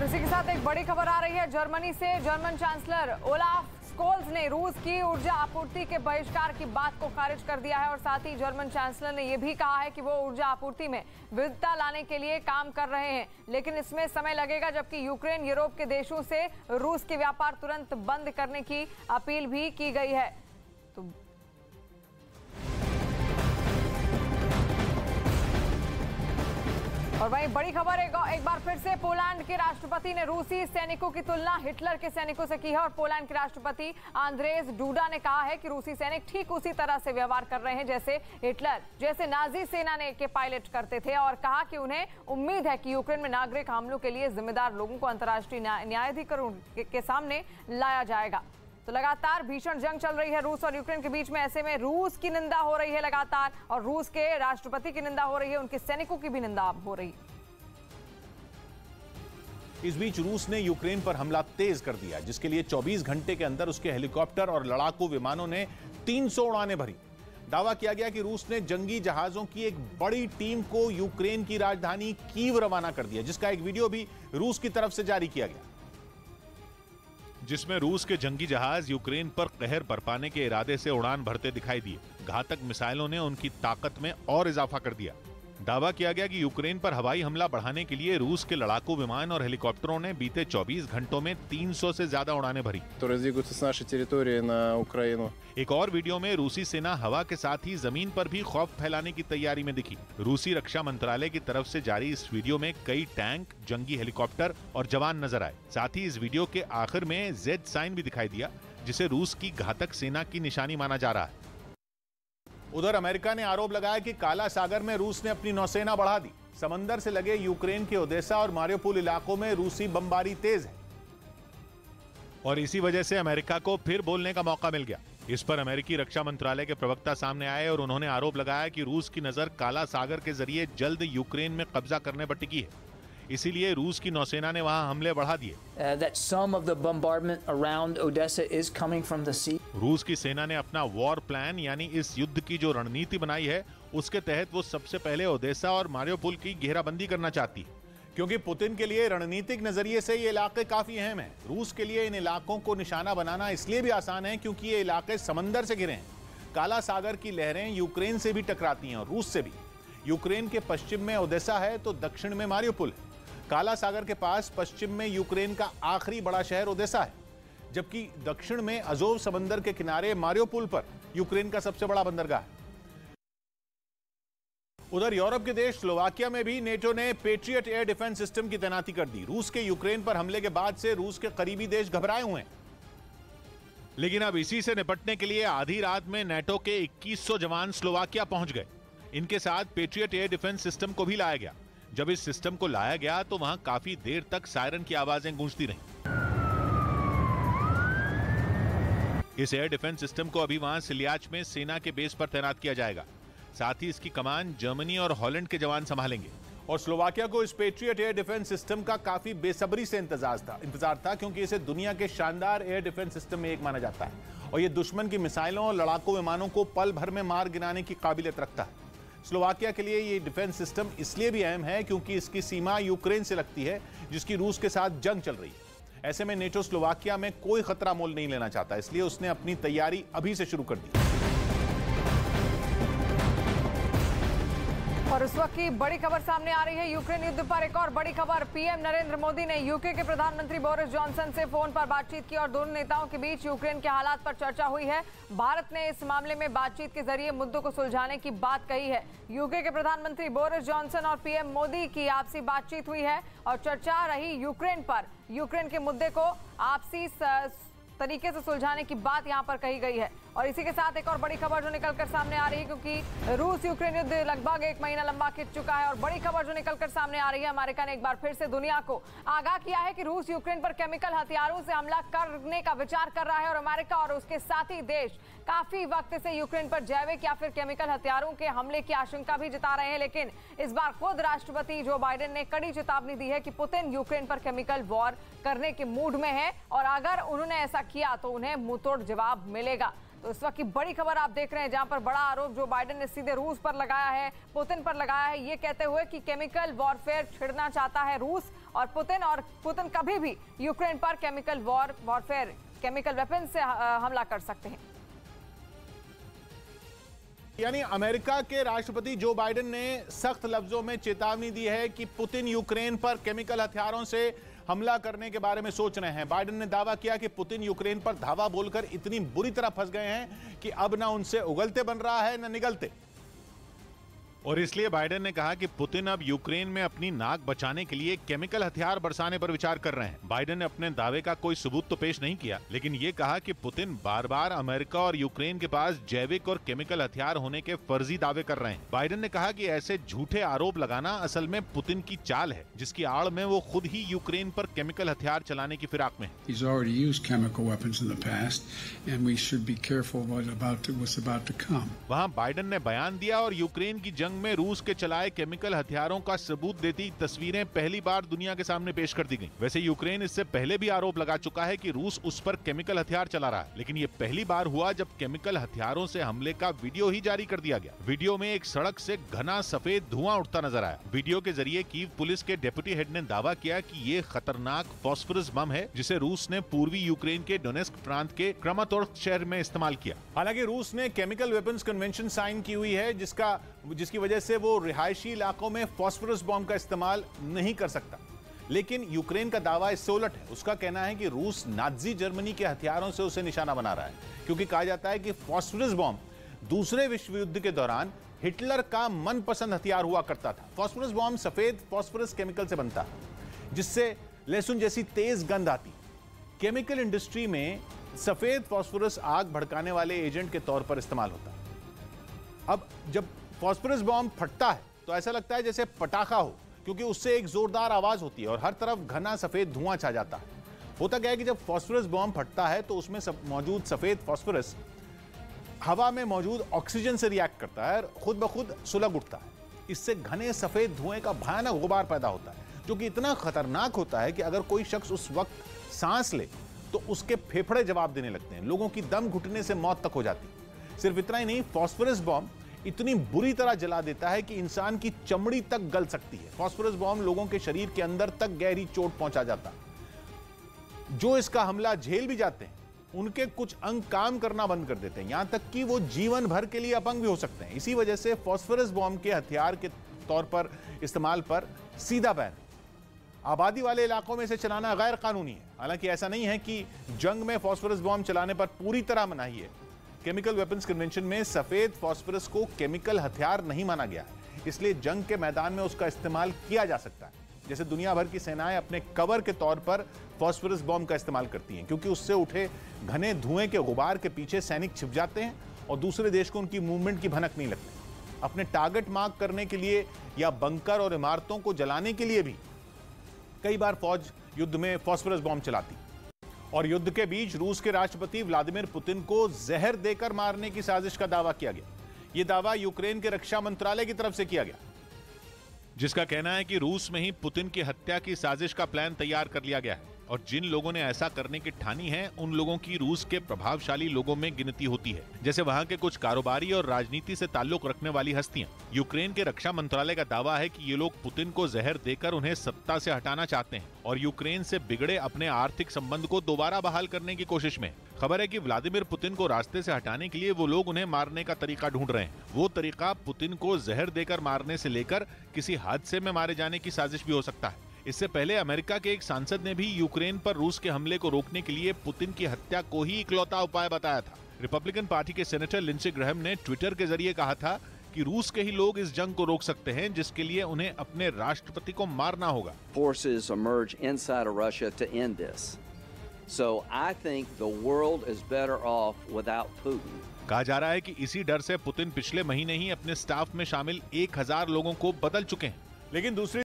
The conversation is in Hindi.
और इसी के साथ एक बड़ी खबर आ रही है जर्मनी से। जर्मन चांसलर ओलाफ स्कोल्ज ने रूस की ऊर्जा आपूर्ति के बहिष्कार की बात को खारिज कर दिया है और साथ ही जर्मन चांसलर ने यह भी कहा है कि वो ऊर्जा आपूर्ति में विविधता लाने के लिए काम कर रहे हैं, लेकिन इसमें समय लगेगा। जबकि यूक्रेन यूरोप के देशों से रूस के व्यापार तुरंत बंद करने की अपील भी की गई है। तो और वहीं बड़ी खबर एक बार फिर से पोलैंड के राष्ट्रपति ने रूसी सैनिकों की तुलना हिटलर के सैनिकों से की है और पोलैंड के राष्ट्रपति आंद्रेज डूडा ने कहा है कि रूसी सैनिक ठीक उसी तरह से व्यवहार कर रहे हैं जैसे हिटलर, जैसे नाजी सेना के पायलट करते थे, और कहा कि उन्हें उम्मीद है कि यूक्रेन में नागरिक हमलों के लिए जिम्मेदार लोगों को अंतर्राष्ट्रीय न्यायाधिकरण के सामने लाया जाएगा। तो लगातार भीषण जंग चल रही है रूस और यूक्रेन के बीच में। ऐसे में रूस की निंदा हो रही है लगातार और रूस के राष्ट्रपति की निंदा हो रही है, उनके सैनिकों की भी निंदा हो रही है। इस बीच रूस ने यूक्रेन पर हमला तेज कर दिया, जिसके लिए 24 घंटे के अंदर उसके हेलीकॉप्टर और लड़ाकू विमानों ने 300 उड़ानें भरी। दावा किया गया कि रूस ने जंगी जहाजों की एक बड़ी टीम को यूक्रेन की राजधानी कीव रवाना कर दिया, जिसका एक वीडियो भी रूस की तरफ से जारी किया गया, जिसमें रूस के जंगी जहाज यूक्रेन पर कहर बरपाने के इरादे से उड़ान भरते दिखाई दिए। घातक मिसाइलों ने उनकी ताकत में और इजाफा कर दिया। दावा किया गया कि यूक्रेन पर हवाई हमला बढ़ाने के लिए रूस के लड़ाकू विमान और हेलीकॉप्टरों ने बीते 24 घंटों में 300 से ज्यादा उड़ानें भरी। एक और वीडियो में रूसी सेना हवा के साथ ही जमीन पर भी खौफ फैलाने की तैयारी में दिखी। रूसी रक्षा मंत्रालय की तरफ से जारी इस वीडियो में कई टैंक, जंगी हेलीकॉप्टर और जवान नजर आए। साथ ही इस वीडियो के आखिर में जेड साइन भी दिखाई दिया, जिसे रूस की घातक सेना की निशानी माना जा रहा है। उधर अमेरिका ने आरोप लगाया कि काला सागर में रूस ने अपनी नौसेना बढ़ा दी। समंदर से लगे यूक्रेन के ओदेसा और मारियोपोल इलाकों में रूसी बमबारी तेज है और इसी वजह से अमेरिका को फिर बोलने का मौका मिल गया। इस पर अमेरिकी रक्षा मंत्रालय के प्रवक्ता सामने आए और उन्होंने आरोप लगाया कि रूस की नजर काला सागर के जरिए जल्द यूक्रेन में कब्जा करने पर टिकी है, इसीलिए रूस की नौसेना ने वहां हमले बढ़ा दिए। रूस की सेना ने अपना वॉर प्लान यानी इस युद्ध की जो रणनीति बनाई है, उसके तहत वो सबसे पहले ओदेसा और मारियोपोल की घेराबंदी करना चाहती है, क्योंकि पुतिन के लिए रणनीतिक नजरिए से ये इलाके काफी अहम हैं। रूस के लिए इन इलाकों को निशाना बनाना इसलिए भी आसान है क्योंकि ये इलाके समंदर से घिरे हैं। काला सागर की लहरें यूक्रेन से भी टकराती हैं और रूस से भी। यूक्रेन के पश्चिम में ओदेसा है तो दक्षिण में मारियोपोल है। काला सागर के पास पश्चिम में यूक्रेन का आखिरी बड़ा शहर ओदेसा है, जबकि दक्षिण में अजोव समंदर के किनारे मारियोपोल पर यूक्रेन का सबसे बड़ा बंदरगाह है। उधर यूरोप के देश स्लोवाकिया में भी नेटो ने पेट्रियट एयर डिफेंस सिस्टम की तैनाती कर दी। रूस के यूक्रेन पर हमले के बाद से रूस के करीबी देश घबराए हुए हैं, लेकिन अब इसी से निपटने के लिए आधी रात में नेटो के 2100 जवान स्लोवाकिया पहुंच गए। इनके साथ पेट्रियट एयर डिफेंस सिस्टम को भी लाया गया। जब इस सिस्टम को लाया गया तो वहां काफी देर तक सायरन की आवाजें गूंजती रहीं। इस एयर डिफेंस सिस्टम को अभी वहां सिलियाच में सेना के बेस पर तैनात किया जाएगा। साथ ही इसकी कमान जर्मनी और हॉलैंड के जवान संभालेंगे। और स्लोवाकिया को इस पेट्रियट एयर डिफेंस सिस्टम का काफी बेसब्री से इंतजार था क्योंकि इसे दुनिया के शानदार एयर डिफेंस सिस्टम में एक माना जाता है और ये दुश्मन की मिसाइलों और लड़ाकू विमानों को पल भर में मार गिराने की काबिलियत रखता है। स्लोवाकिया के लिए ये डिफेंस सिस्टम इसलिए भी अहम है क्योंकि इसकी सीमा यूक्रेन से लगती है, जिसकी रूस के साथ जंग चल रही है। ऐसे में नेटो स्लोवाकिया में कोई खतरा मोल नहीं लेना चाहता, इसलिए उसने अपनी तैयारी अभी से शुरू कर दी। और इस वक्त की बड़ी खबर सामने आ रही है यूक्रेन युद्ध पर। एक और बड़ी खबर, पीएम नरेंद्र मोदी ने यूके के प्रधानमंत्री बोरिस जॉनसन से फोन पर बातचीत की और दोनों नेताओं के बीच यूक्रेन के हालात पर चर्चा हुई है। भारत ने इस मामले में बातचीत के जरिए मुद्दों को सुलझाने की बात कही है। यूके के प्रधानमंत्री बोरिस जॉनसन और पीएम मोदी की आपसी बातचीत हुई है और चर्चा रही यूक्रेन पर। यूक्रेन के मुद्दे को आपसी तरीके से सुलझाने की बात यहां पर कही गई है। और इसी के साथ एक और बड़ी खबर जो निकलकर सामने आ रही है, क्योंकि रूस यूक्रेन युद्ध लगभग 1 महीना लंबा खिंच चुका है और बड़ी खबर जो निकलकर सामने आ रही है, अमेरिका ने एक बार फिर से दुनिया को आगाह किया है कि रूस यूक्रेन पर केमिकल हथियारों से हमला करने का विचार कर रहा है और अमेरिका और उसके साथी देश काफी वक्त से यूक्रेन पर जैविक या फिर केमिकल हथियारों के हमले की आशंका भी जता रहे हैं। लेकिन इस बार खुद राष्ट्रपति जो बाइडेन ने कड़ी चेतावनी दी है कि पुतिन यूक्रेन पर केमिकल वॉर करने के मूड में है और अगर उन्होंने ऐसा किया तो उन्हें मुंहतोड़ जवाब मिलेगा। तो इस वक्त की बड़ी खबर आप देख रहे हैं, जहां पर बड़ा आरोप जो बाइडेन ने सीधे रूस पर लगाया है, पुतिन पर लगाया है, ये कहते हुए कि केमिकल वॉरफेयर छिड़ना चाहता है रूस और पुतिन कभी भी यूक्रेन पर केमिकल वॉरफेयर केमिकल वेपन से हमला कर सकते हैं। यानी अमेरिका के राष्ट्रपति जो बाइडेन ने सख्त लफ्जों में चेतावनी दी है कि पुतिन यूक्रेन पर केमिकल हथियारों से हमला करने के बारे में सोच रहे हैं। बाइडेन ने दावा किया कि पुतिन यूक्रेन पर धावा बोलकर इतनी बुरी तरह फंस गए हैं कि अब ना उनसे उगलते बन रहा है ना निगलते। और इसलिए बाइडेन ने कहा कि पुतिन अब यूक्रेन में अपनी नाक बचाने के लिए केमिकल हथियार बरसाने पर विचार कर रहे हैं। बाइडेन ने अपने दावे का कोई सबूत तो पेश नहीं किया, लेकिन ये कहा कि पुतिन बार बार अमेरिका और यूक्रेन के पास जैविक और केमिकल हथियार होने के फर्जी दावे कर रहे हैं। बाइडेन ने कहा कि ऐसे झूठे आरोप लगाना असल में पुतिन की चाल है, जिसकी आड़ में वो खुद ही यूक्रेन पर केमिकल हथियार चलाने की फिराक में है। वहाँ बाइडेन ने बयान दिया और यूक्रेन की जंग में रूस के चलाए केमिकल हथियारों का सबूत देती तस्वीरें पहली बार दुनिया के सामने पेश कर दी गईं। वैसे यूक्रेन इससे पहले भी आरोप लगा चुका है कि रूस उस पर केमिकल हथियार चला रहा है, लेकिन ये पहली बार हुआ जब केमिकल हथियारों से हमले का वीडियो ही जारी कर दिया गया। वीडियो में एक सड़क से घना सफेद धुआं उठता नजर आया। वीडियो के जरिए कीव पुलिस के डेप्यूटी हेड ने दावा किया कि ये खतरनाक फास्फोरस बम है, जिसे रूस ने पूर्वी यूक्रेन के डोनेस्क प्रांत के क्रामातोर्स्क शहर में इस्तेमाल किया। हालांकि रूस ने केमिकल वेपन्स कन्वेंशन साइन की हुई है, जिसकी वजह से वो रिहायशी इलाकों में फास्फोरस बॉम्ब का इस्तेमाल नहीं कर सकता। लेकिन यूक्रेन का दावा इससे उलट है। उसका कहना है कि रूस नाजी जर्मनी के हथियारों से उसे निशाना बना रहा है, क्योंकि कहा जाता है कि फास्फोरस बॉम्ब दूसरे विश्व युद्ध के दौरान हिटलर का मनपसंद हथियार हुआ करता था। फास्फोरस बॉम्ब सफेद फास्फोरस केमिकल से बनता है, जिससे लहसुन जैसी तेज गंध आती। केमिकल इंडस्ट्री में सफेद फास्फोरस आग भड़काने वाले एजेंट के तौर पर इस्तेमाल होता है। अब जब फास्फोरस बॉम्ब फटता है तो ऐसा लगता है जैसे पटाखा हो, क्योंकि उससे एक जोरदार आवाज होती है और हर तरफ घना सफेद धुआं छा जाता है। होता क्या है कि जब फास्फोरस बॉम्ब फटता है तो उसमें मौजूद सफेद फास्फोरस हवा में मौजूद ऑक्सीजन से रिएक्ट करता है और खुद ब खुद सुलग उठता है। इससे घने सफेद धुएं का भयानक गुबार पैदा होता है, जो कि इतना खतरनाक होता है कि अगर कोई शख्स उस वक्त सांस ले तो उसके फेफड़े जवाब देने लगते हैं। लोगों की दम घुटने से मौत तक हो जाती है। सिर्फ इतना ही नहीं, फास्फोरस बॉम्ब इतनी बुरी तरह जला देता है कि इंसान की चमड़ी तक गल सकती है। फास्फोरस बॉम्ब लोगों के शरीर के अंदर तक गहरी चोट पहुंचा जाता है। जो इसका हमला झेल भी जाते हैं, उनके कुछ अंग काम करना बंद कर देते हैं, यहां तक कि वो जीवन भर के लिए अपंग भी हो सकते हैं। इसी वजह से फास्फोरस बॉम्ब के हथियार के तौर पर इस्तेमाल पर सीधा बैन। आबादी वाले इलाकों में इसे चलाना गैर कानूनी है। हालांकि ऐसा नहीं है कि जंग में फास्फोरस बॉम्ब चलाने पर पूरी तरह मनाही है। केमिकल वेपन्स कन्वेंशन में सफेद फास्फोरस को केमिकल हथियार नहीं माना गया है, इसलिए जंग के मैदान में उसका इस्तेमाल किया जा सकता है। जैसे दुनिया भर की सेनाएं अपने कवर के तौर पर फास्फोरस बॉम्ब का इस्तेमाल करती हैं, क्योंकि उससे उठे घने धुएं के गुबार के पीछे सैनिक छिप जाते हैं और दूसरे देश को उनकी मूवमेंट की भनक नहीं लगती। अपने टारगेट मार्क करने के लिए या बंकर और इमारतों को जलाने के लिए भी कई बार फौज युद्ध में फास्फोरस बॉम्ब चलाती। और युद्ध के बीच रूस के राष्ट्रपति व्लादिमीर पुतिन को जहर देकर मारने की साजिश का दावा किया गया। यह दावा यूक्रेन के रक्षा मंत्रालय की तरफ से किया गया, जिसका कहना है कि रूस में ही पुतिन की हत्या की साजिश का प्लान तैयार कर लिया गया है और जिन लोगों ने ऐसा करने की ठानी है, उन लोगों की रूस के प्रभावशाली लोगों में गिनती होती है, जैसे वहां के कुछ कारोबारी और राजनीति से ताल्लुक रखने वाली हस्तियां। यूक्रेन के रक्षा मंत्रालय का दावा है कि ये लोग पुतिन को जहर देकर उन्हें सत्ता से हटाना चाहते हैं और यूक्रेन से बिगड़े अपने आर्थिक संबंध को दोबारा बहाल करने की कोशिश में। खबर है कि व्लादिमीर पुतिन को रास्ते से हटाने के लिए वो लोग उन्हें मारने का तरीका ढूंढ रहे हैं। वो तरीका पुतिन को जहर देकर मारने से लेकर किसी हादसे में मारे जाने की साजिश भी हो सकता है। इससे पहले अमेरिका के एक सांसद ने भी यूक्रेन पर रूस के हमले को रोकने के लिए पुतिन की हत्या को ही इकलौता उपाय बताया था। रिपब्लिकन पार्टी के सेनेटर लिंडसे ग्राहम ने ट्विटर के जरिए कहा था कि रूस के ही लोग इस जंग को रोक सकते हैं, जिसके लिए उन्हें अपने राष्ट्रपति को मारना होगा। Forces emerge inside of Russia to end this. So I think the world is better off without Putin. कहा जा रहा है कि इसी डर से पुतिन पिछले महीने ही अपने स्टाफ में शामिल 1000 लोगों को बदल चुके हैं। लेकिन दूसरी